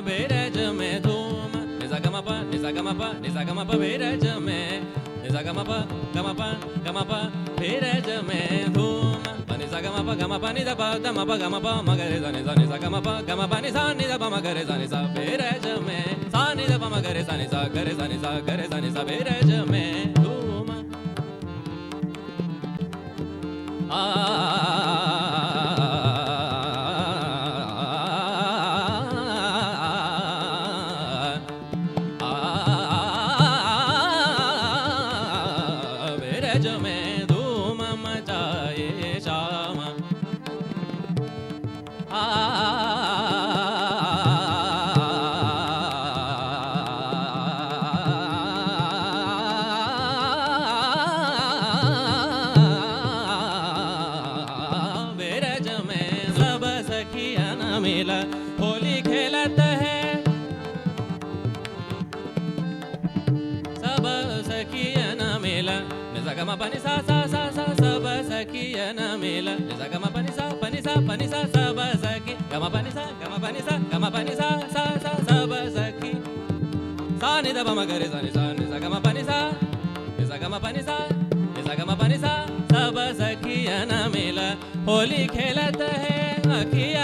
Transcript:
बेरज में धूम निसा गम प निसा गम प निसा गम प बेरज में निसा गम प बेरज में धूम निसा गम प निसा प दम प गम प मगरे सा निसा निसा गम प निसा निसा प मगरे सा निसा बेरज में सा निसा प मगरे सा निसा गरे सा निसा बेरज में धूम बेरज में धूम मचाए श्याम बेरज में सब सखियन मिल होली खेलत है सब सखियन मिल निसा गम प निसा सा सा सा सब सखियन मिल निसा गम प निसा सब सखी गम प निसा सा सा सब सखी सा निदा प मगरे सा निसा गम प निसा सब सखियन मिल होली खेलत है अखिया